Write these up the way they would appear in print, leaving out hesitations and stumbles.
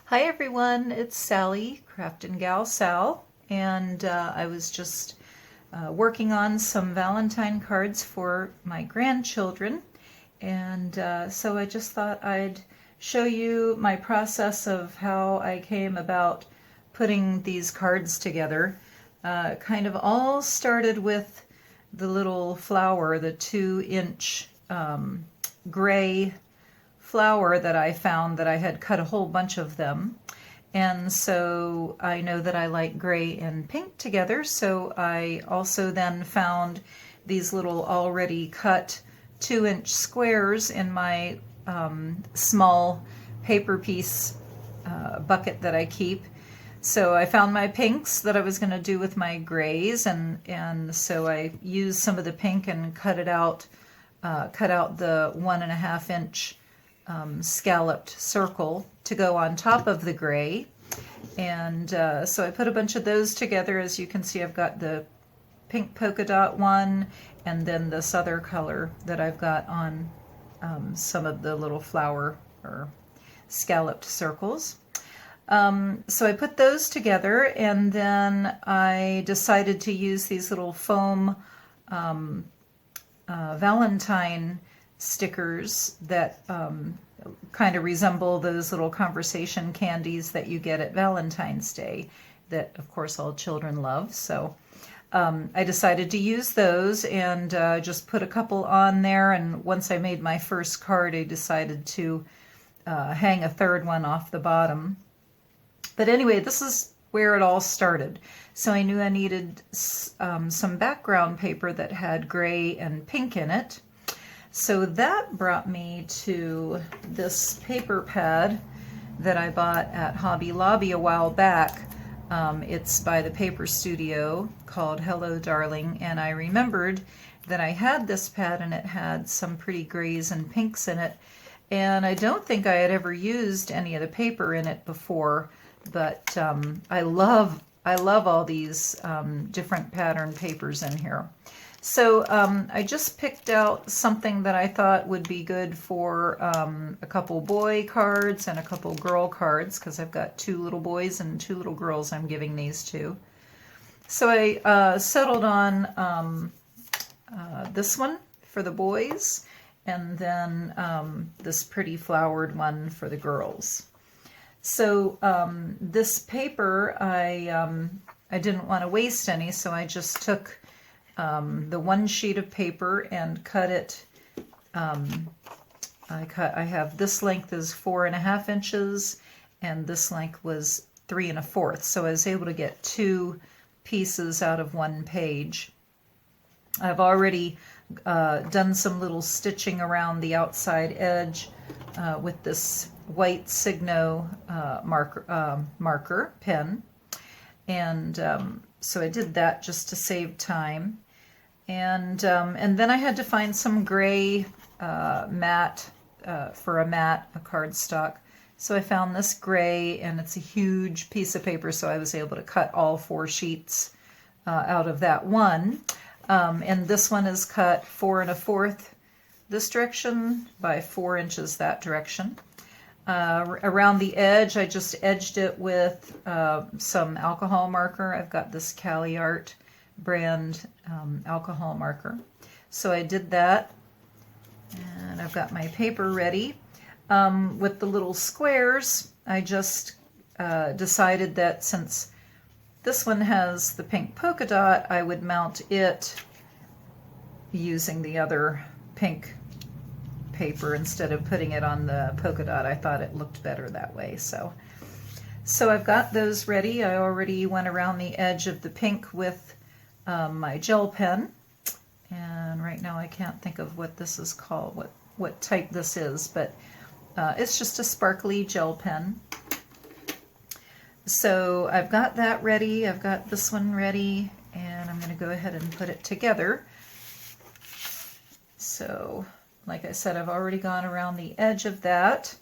Hi everyone, it's Sally, Craftin' Gal Sal, and I was just working on some Valentine cards for my grandchildren, and so I just thought I'd show you my process of how I came about putting these cards together. Kind of all started with the little flower, the 2-inch gray flower that I found that I had cut a whole bunch of them. And so I know that I like gray and pink together, so I also then found these little already cut 2-inch squares in my small paper piece bucket that I keep. So I found my pinks that I was going to do with my grays, and so I used some of the pink and cut out the 1.5-inch scalloped circle to go on top of the gray. And so I put a bunch of those together. As you can see, I've got the pink polka dot one and then this other color that I've got on some of the little flower or scalloped circles. So I put those together, and then I decided to use these little foam Valentine stickers that kind of resemble those little conversation candies that you get at Valentine's Day that, of course, all children love. So I decided to use those and just put a couple on there. And once I made my first card, I decided to hang a third one off the bottom. But anyway, this is where it all started. So I knew I needed some background paper that had gray and pink in it. So that brought me to this paper pad that I bought at Hobby Lobby a while back. It's by the Paper Studio, called Hello Darling, and I remembered that I had this pad and it had some pretty grays and pinks in it, and I don't think I had ever used any of the paper in it before, but I love all these different pattern papers in here. So I just picked out something that I thought would be good for a couple boy cards and a couple girl cards, because I've got 2 little boys and 2 little girls I'm giving these to. So I settled on this one for the boys, and then this pretty flowered one for the girls. So this paper, I didn't want to waste any, so I just took the one sheet of paper and cut it. I have this length is 4.5 inches, and this length was 3 1/4. So I was able to get 2 pieces out of one page. I've already done some little stitching around the outside edge with this white Signo marker pen, and so I did that just to save time. And then I had to find some gray mat for a cardstock. So I found this gray, and it's a huge piece of paper, so I was able to cut all 4 sheets out of that one. And this one is cut 4 1/4 this direction by 4 inches that direction. Around the edge, I just edged it with some alcohol marker. I've got this Caliart brand alcohol marker. So I did that, and I've got my paper ready. With the little squares, I just decided that since this one has the pink polka dot, I would mount it using the other pink paper instead of putting it on the polka dot. I thought it looked better that way. So I've got those ready. I already went around the edge of the pink with my gel pen, and right now I can't think of what this is called, what type this is, but it's just a sparkly gel pen. So I've got that ready. I've got this one ready, and I'm going to go ahead and put it together. So like I said, I've already gone around the edge of that.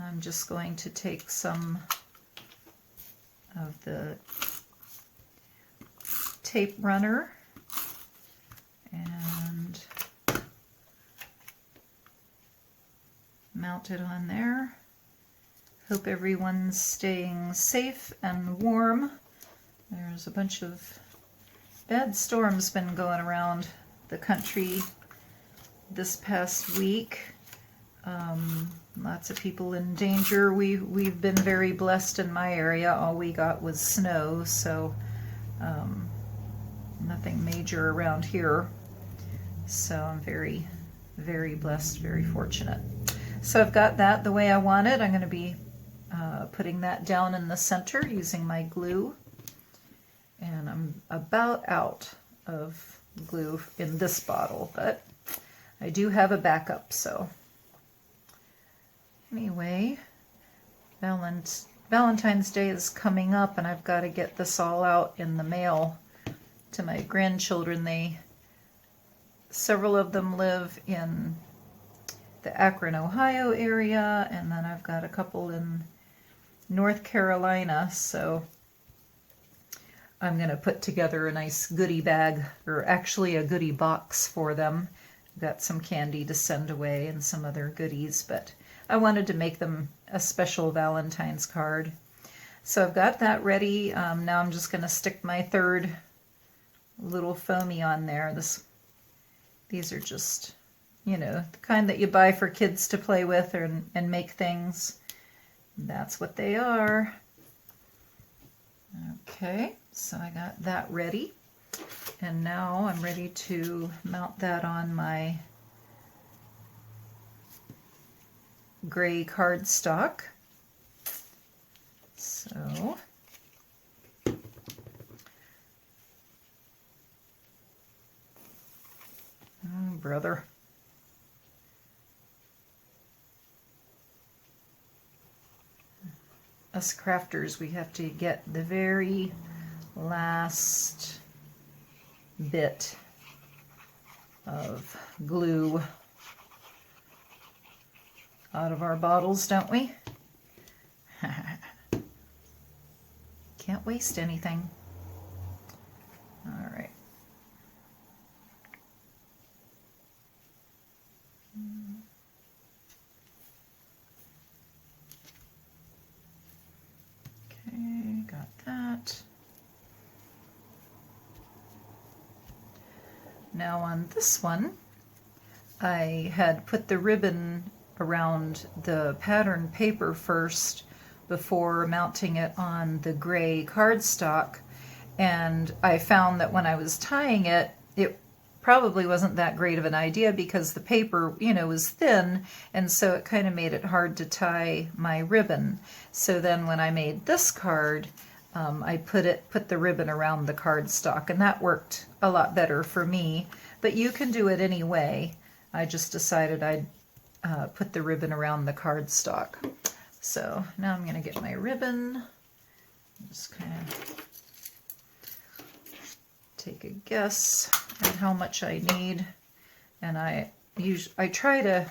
I'm just going to take some of the tape runner and mount it on there. Hope everyone's staying safe and warm. There's a bunch of bad storms been going around the country this past week. Lots of people in danger. We've been very blessed in my area. All we got was snow, so nothing major around here. So I'm very, very blessed, very fortunate. So I've got that the way I want it. I'm going to be putting that down in the center using my glue. And I'm about out of glue in this bottle, but I do have a backup, so. Anyway, Valentine's Day is coming up, and I've got to get this all out in the mail to my grandchildren. Several of them live in the Akron, Ohio area, and then I've got a couple in North Carolina, so I'm going to put together a nice goodie bag, or actually a goodie box for them. I've got some candy to send away and some other goodies, but I wanted to make them a special Valentine's card. So I've got that ready. Now I'm just going to stick my third little foamy on there. These are just, the kind that you buy for kids to play with and make things. That's what they are. Okay, so I got that ready. And now I'm ready to mount that on my gray cardstock. So oh, brother. Us crafters, we have to get the very last bit of glue out of our bottles, don't we? Can't waste anything. All right. Okay, got that. Now on this one, I had put the ribbon around the pattern paper first before mounting it on the gray cardstock, and I found that when I was tying it, it probably wasn't that great of an idea because the paper, was thin, and so it kind of made it hard to tie my ribbon. So then when I made this card, I put the ribbon around the cardstock, and that worked a lot better for me, but you can do it anyway. I just decided I'd put the ribbon around the cardstock. So now I'm going to get my ribbon, just kind of take a guess at how much I need, and I try to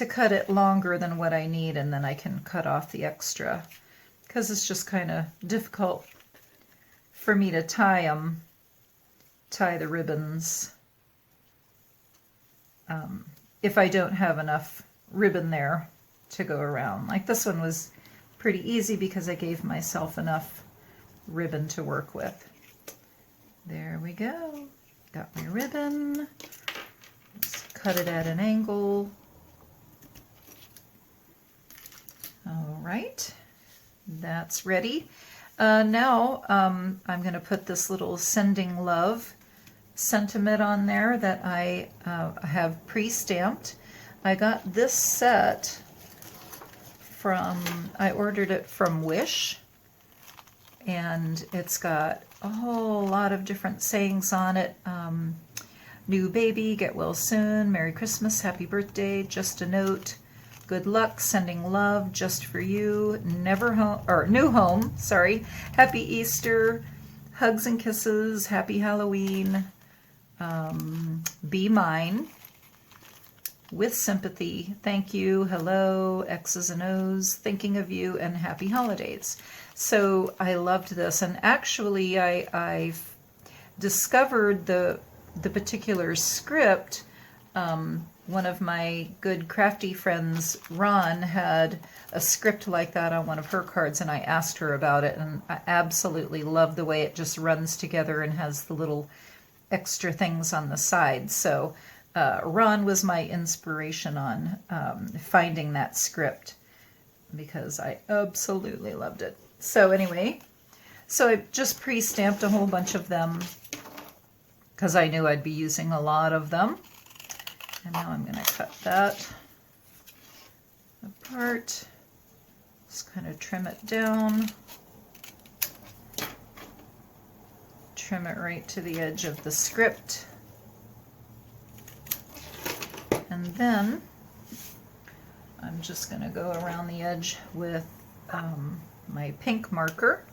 cut it longer than what I need, and then I can cut off the extra, because it's just kind of difficult for me to tie the ribbons if I don't have enough ribbon there to go around. Like this one was pretty easy because I gave myself enough ribbon to work with. There we go. Got my ribbon. Just cut it at an angle. All right, that's ready. Now I'm going to put this little sending love sentiment on there that I have pre-stamped. I got this set I ordered it from Wish, and it's got a whole lot of different sayings on it. New baby, get well soon, Merry Christmas, Happy Birthday, just a note, good luck, sending love, just for you, never home, or new home, sorry, Happy Easter, hugs and kisses, Happy Halloween, be mine, with sympathy, thank you, hello, X's and O's, thinking of you, and happy holidays. So I loved this, and actually I discovered the particular script one of my good crafty friends, Ron, had a script like that on one of her cards, and I asked her about it, and I absolutely love the way it just runs together and has the little extra things on the side. So Ron was my inspiration on finding that script, because I absolutely loved it. So anyway, so I just pre-stamped a whole bunch of them because I knew I'd be using a lot of them. And now I'm going to cut that apart. Just kind of trim it down. Trim it right to the edge of the script. And then I'm just going to go around the edge with my pink marker.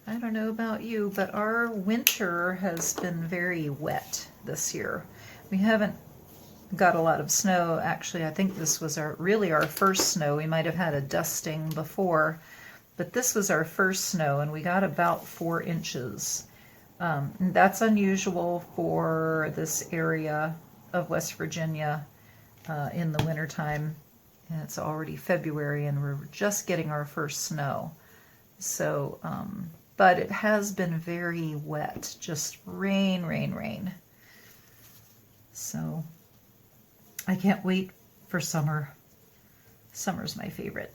I don't know about you, but our winter has been very wet this year. We haven't got a lot of snow. Actually, I think this was really our first snow. We might have had a dusting before, but this was our first snow, and we got about 4 inches. That's unusual for this area of West Virginia in the wintertime. And it's already February, and we're just getting our first snow. So, but it has been very wet, just rain, rain, rain. So I can't wait for summer. Summer's my favorite.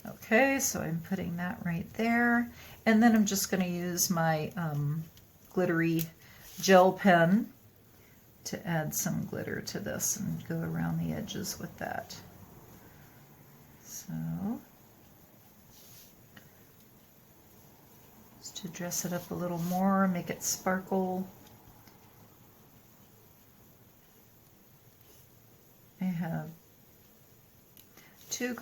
Okay, so I'm putting that right there. And then I'm just going to use my glittery gel pen to add some glitter to this and go around the edges with that. So just to dress it up a little more, make it sparkle. I have two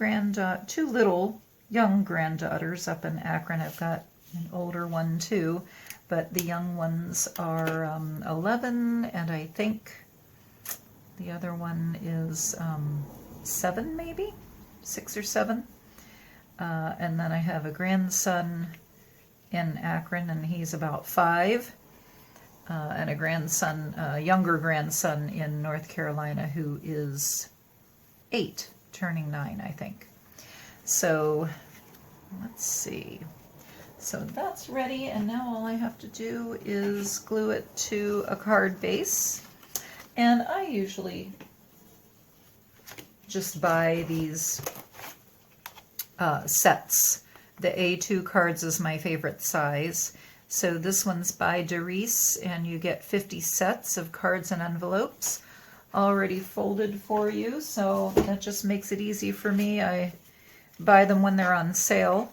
little young granddaughters up in Akron. I've got an older one too, but the young ones are 11, and I think the other one is 7, maybe 6 or 7. And then I have a grandson in Akron, and he's about 5. And a younger grandson in North Carolina who is 8, turning 9, I think. So let's see. So that's ready, and now all I have to do is glue it to a card base. And I usually just buy these sets. The A2 cards is my favorite size. So this one's by Doris, and you get 50 sets of cards and envelopes already folded for you. So that just makes it easy for me. I buy them when they're on sale,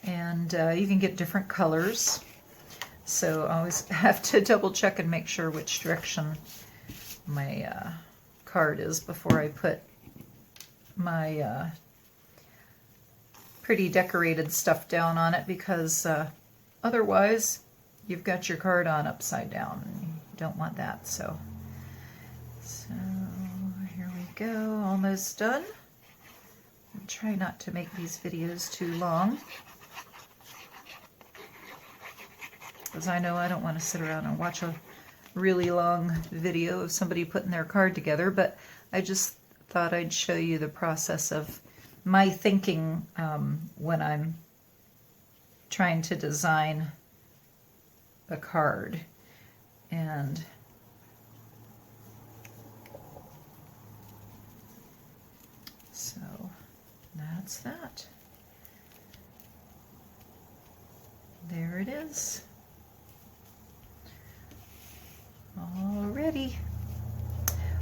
and you can get different colors. So I always have to double check and make sure which direction my card is before I put my pretty decorated stuff down on it, because otherwise you've got your card on upside down, and you don't want that. So here we go, almost done. I'll try not to make these videos too long, because I know I don't want to sit around and watch a really long video of somebody putting their card together, but I just thought I'd show you the process of my thinking when I'm trying to design a card. And so that's that. There it is.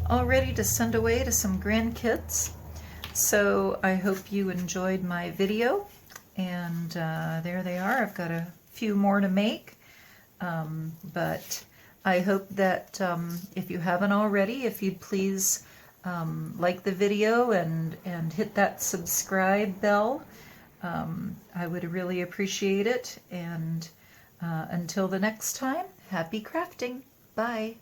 All ready to send away to some grandkids. So I hope you enjoyed my video, and there they are. I've got a few more to make, but I hope that if you haven't already, if you'd please like the video and hit that subscribe bell. I would really appreciate it. And until the next time, happy crafting. Bye.